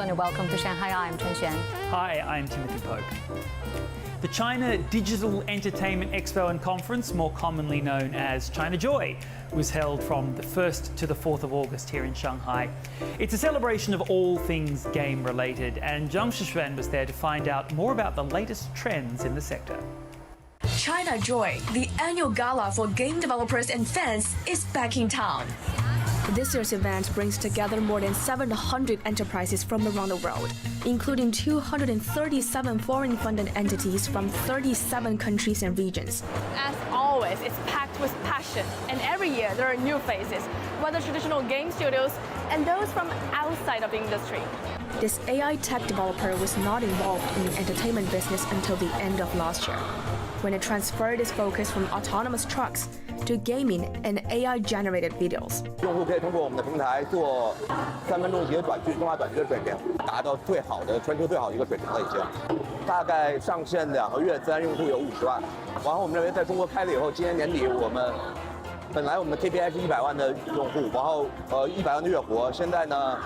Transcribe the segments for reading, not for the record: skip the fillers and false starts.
and welcome to ShanghaiEye. I'm Chen Xuan. Hi, I'm Timothy Pope. The China Digital Entertainment Expo and Conference, more commonly known as ChinaJoy, was held from the 1st to the 4th of August here in Shanghai. It's a celebration of all things game-related, and Zhang Shixuan was there to find out more about the latest trends in the sector. ChinaJoy, the annual gala for game developers and fans, is back in town. This year's event brings together more than 700 enterprises from around the world, including 237 foreign-funded entities from 37 countries and regions. As always, it's packed with passion, and every year there are new faces, whether traditional game studios and those from outside of the industry. This AI tech developer was not involved in the entertainment business until the end of last year, when it transferred its focus from autonomous trucks to gaming and AI-generated videos. 用户可以通过我们的平台做3分钟级的短剧、动画短剧的水平，达到全球最好的一个水平了已经。大概上线2个月，自然用户有50万。然后我们认为在中国开了以后，今年年底本来我们的 KPI 是100万的用户，然后100万的月活，现在呢，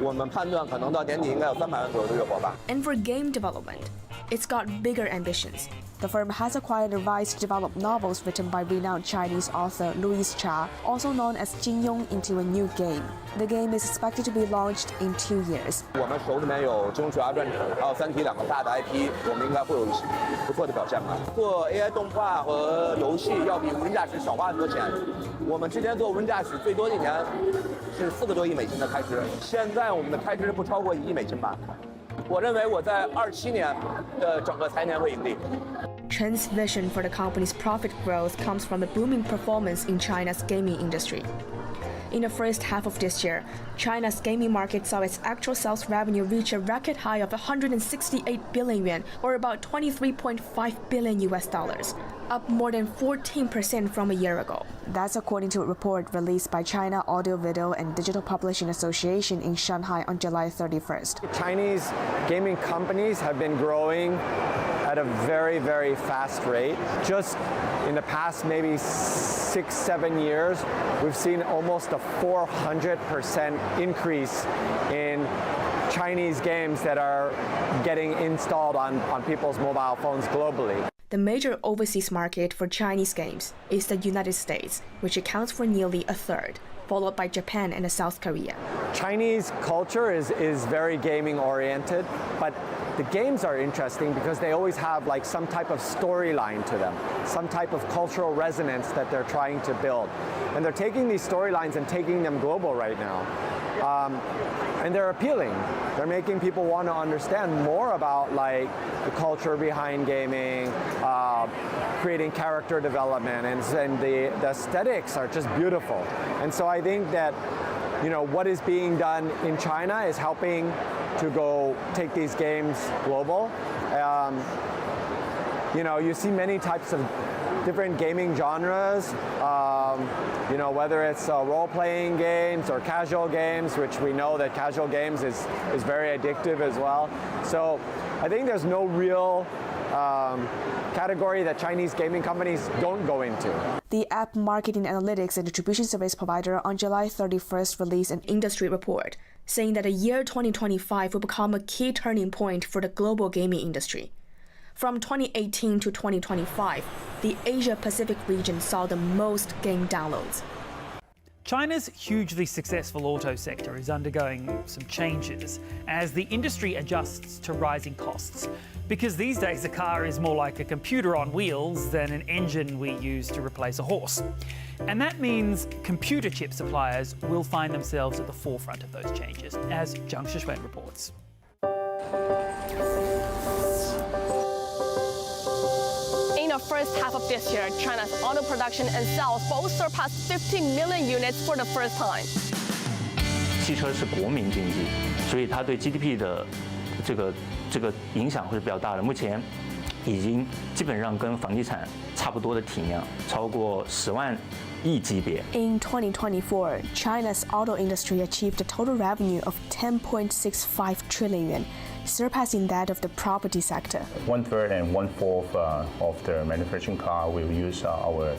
我们判断可能到年底应该有300万左右的月活吧。And for game development, it's got bigger ambitions. The firm has acquired the rights to develop novels written by renowned Chinese author Louis Cha, also known as Jin Yong, into a new game. The game is expected to be launched in 2 years. 我们手里面有《金庸群侠传》还有《三体》2个大的 IP， 我们应该会有不错的表现吧。做 AI 动画和游戏要比无人驾驶少花很多钱。我们之前做无人驾驶最多的一年是4个多亿美金的开支，现在我们的开支不超过1亿美金吧。我认为我在27年的整个财年会盈利。Chen's vision for the company's profit growth comes from the booming performance in China's gaming industry. In the first half of this year, China's gaming market saw its actual sales revenue reach a record high of 168 billion yuan, or about $23.5 billion, up more than 14% from a year ago. That's according to a report released by China Audio, Video and Digital Publishing Association in Shanghai on July 31st. Chinese gaming companies have been growing at a very, very fast rate. Just in the past maybe 6-7 years, we've seen almost a 400% increase in Chinese games that are getting installed on people's mobile phones globally. The major overseas market for Chinese games is the United States, which accounts for nearly a third, followed by Japan and South Korea. Chinese culture is very gaming oriented, but the games are interesting because they always have like some type of storyline to them, some type of cultural resonance that they're trying to build. And they're taking these storylines and taking them global right now. And they're appealing. They're making people want to understand more about like the culture behind gaming, creating character development, and the aesthetics are just beautiful. And so I think that, you know, what is being done in China is helping to go take these games global. You know, you see many types of different gaming genres, you know, whether it's role-playing games or casual games, which we know that casual games is very addictive as well. So I think there's no real category that Chinese gaming companies don't go into. The app marketing analytics and distribution service provider on July 31st released an industry report saying that the year 2025 will become a key turning point for the global gaming industry. From 2018 to 2025, the Asia-Pacific region saw the most game downloads. China's hugely successful auto sector is undergoing some changes as the industry adjusts to rising costs. Because these days a car is more like a computer on wheels than an engine we use to replace a horse. And that means computer chip suppliers will find themselves at the forefront of those changes, as Zhang Shixuan reports. In the first half of this year, China's auto production and sales both surpassed 50 million units for the first time. 汽车是国民经济，所以它对 GDP 的这个影响会是比较大的。目前已经基本上跟房地产差不多的体量，超过10万亿级别。In 2024, China's auto industry achieved a total revenue of 10.65 trillion yuan, surpassing that of the property sector. 1/3 and 1/4 of the manufacturing car will use our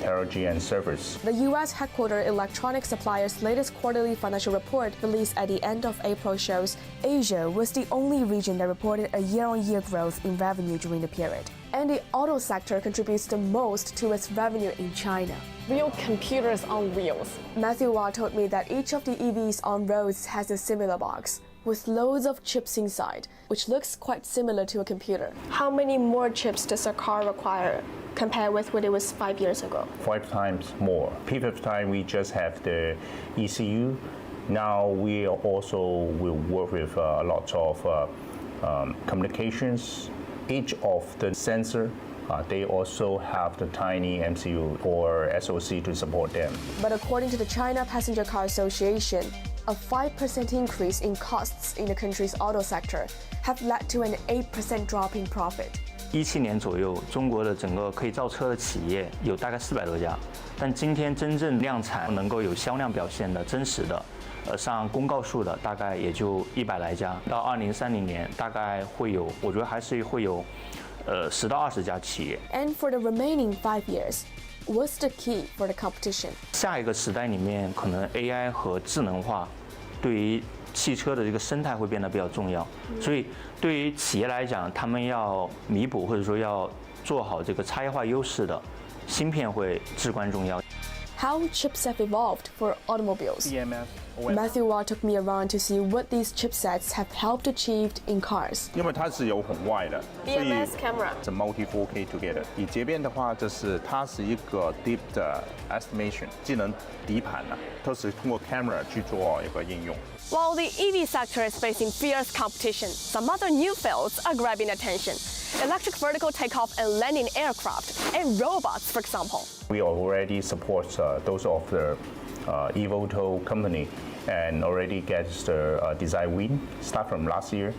technology and service. The U.S. headquartered electronic supplier's latest quarterly financial report released at the end of April shows Asia was the only region that reported a year-on-year growth in revenue during the period. And the auto sector contributes the most to its revenue in China. Real computers on wheels. Matthew Wah told me that each of the EVs on roads has a similar box, with loads of chips inside, which looks quite similar to a computer. How many more chips does a car require compared with what it was 5 years ago? 5 times more. Previous time we just have the ECU. Now we also will work with a lot of communications. Each of the sensor, they also have the tiny MCU or SoC to support them. But according to the China Passenger Car Association, a 5% increase in costs in the country's auto sector have led to an 8% drop in profit. 17年左右，中国的整个可以造车的企业有大概400多家，但今天真正量产能够有销量表现的真实的，上公告数的大概也就100来家。到2030年，大概会有，我觉得还是会有，10到20家企业。And for the remaining 5 years, what's the key for the competition? 下一个时代里面，可能 AI 和智能化对于汽车的这个生态会变得比较重要，所以对于企业来讲，他们要弥补或者说要做好这个差异化优势的芯片会至关重要。How chips have evolved for automobiles? EMS. Matthew Wah took me around to see what these chipsets have helped achieve in cars. 因为它是有红外的，所以 BMS camera 是 multi 4K together。以捷变的话，它是一个 deep 的 estimation， 技能底盘呢，都是通过 camera 去做一个应用。While the EV sector is facing fierce competition, some other new fields are grabbing attention. Electric vertical takeoff and landing aircraft, and robots, for example. We already support those of the eVTOL company and already gets the design win start from last year.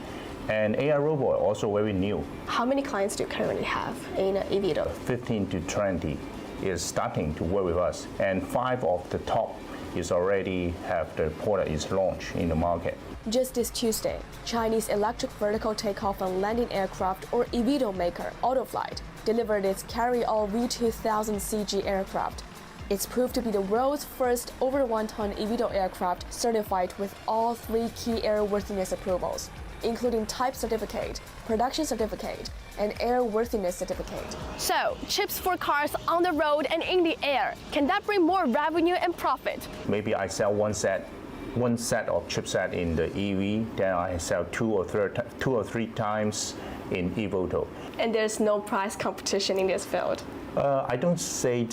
And AI robot also very new. How many clients do you currently have in eVTOL? 15 to 20 is starting to work with us, and 5 of the top is already have the product is launched in the market. Just this Tuesday, Chinese electric vertical takeoff and landing aircraft or eVTOL maker Autoflight delivered its carry-all V2000 CG aircraft. It's proved to be the world's first over 1-ton eVTOL aircraft certified with all 3 key airworthiness approvals, including type certificate, production certificate, and airworthiness certificate. So, chips for cars on the road and in the air, can that bring more revenue and profit? Maybe I sell one set of chipset in the EV, then I sell 2 or 3 times in eVTOL. And there's no price competition in this field. I don't say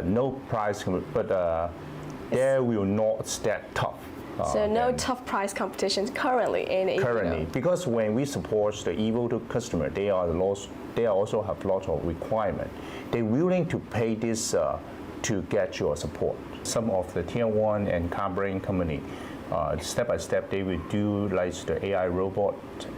no price, but there will not that tough. So no tough price competitions currently in eVTOL. Currently, because when we support the eVTOL customer, they also have lots of requirement. They're willing to pay this to get your support. Some of the tier 1 and car brand company, step by step, they will do like the AI robot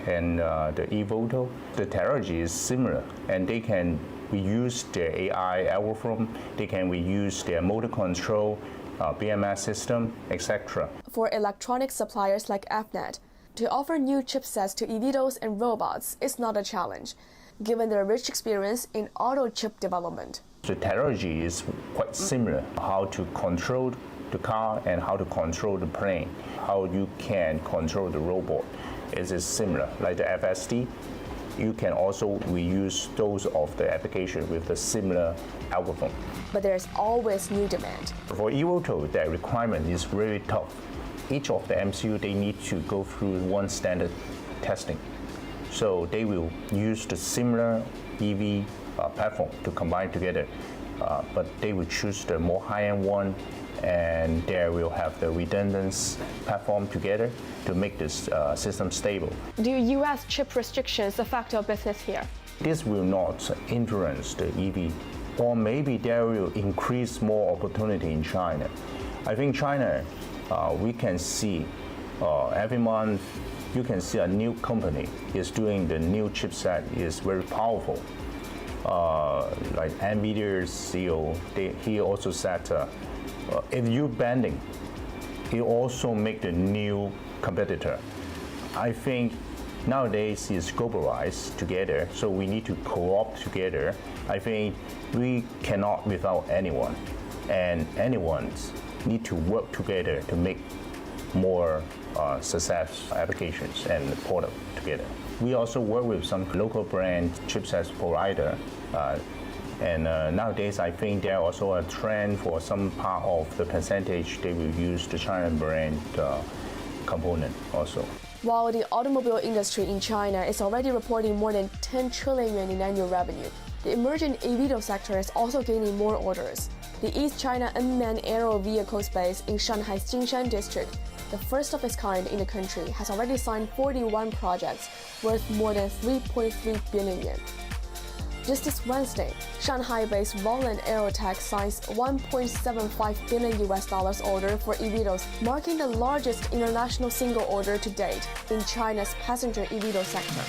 and the eVTOL. The technology is similar, and they can reuse their AI algorithm. They can reuse their motor control, BMS system, etc. For electronic suppliers like Avnet, to offer new chipsets to eVTOLs and robots is not a challenge, given their rich experience in auto chip development. The technology is quite similar. How to control the car and how to control the plane, how you can control the robot is similar. Like the FSD, you can also reuse those of the application with the similar algorithm. But there's always new demand. For eVTOL, that requirement is really tough. Each of the MCU, they need to go through one standard testing. So they will use the similar EV platform to combine together, but they will choose the more high-end one, and there will have the redundant platform together to make this system stable. Do U.S. chip restrictions affect your business here? This will not influence the EV, or maybe there will increase more opportunity in China. I think China, we can see every month, you can see a new company is doing the new chipset is very powerful. Like NVIDIA's CEO, he also said, if you're bending, he also make the new competitor. I think nowadays is globalized together, so we need to co-op together. I think we cannot without anyone, and anyone need to work together to make more success applications and product together. We also work with some local brand chipsets provider, and nowadays I think there also a trend for some part of the percentage they will use the China brand component also. While the automobile industry in China is already reporting more than 10 trillion yuan in annual revenue, the emerging eVTOL sector is also gaining more orders. The East China Unmanned Aero Vehicle Space in Shanghai's Jingshan district, the first of its kind in the country, has already signed 41 projects worth more than 3.3 billion yuan. Just this Wednesday, Shanghai-based Volant Aerotech signs $1.75 billion order for eVTOLs, marking the largest international single order to date in China's passenger eVTOL sector.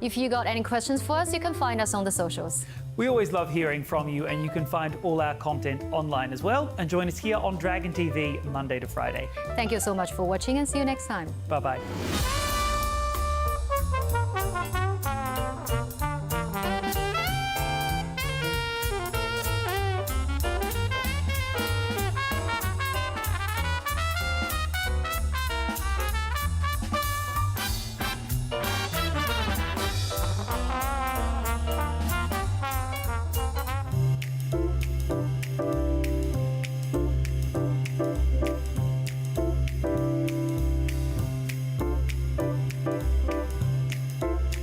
If you got any questions for us, you can find us on the socials. We always love hearing from you, and you can find all our content online as well. And join us here on Dragon TV Monday to Friday. Thank you so much for watching, and see you next time. Bye-bye.